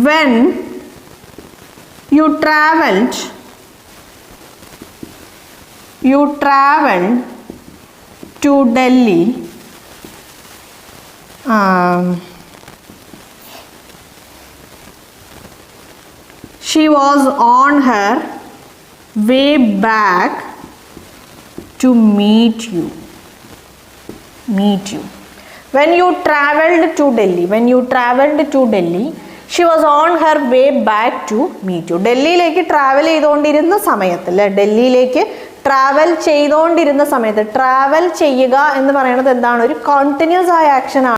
When you traveled to Delhi, she was on her way back to meet you. When you traveled to Delhi, she was on her way back to meet you. ഡൽഹിയിലേക്ക് travel ചെയ്തുകൊണ്ടിരുന്ന സമയത്ത് അല്ലേ, ഡൽഹിയിലേക്ക് travel ചെയ്തുകൊണ്ടിരുന്ന സമയത്ത്, travel ചെയ്യുക എന്ന് പറയുന്നത് എന്താണ്? ഒരു കണ്ടിന്യൂസ് ആയ ആക്ഷൻ ആണ്.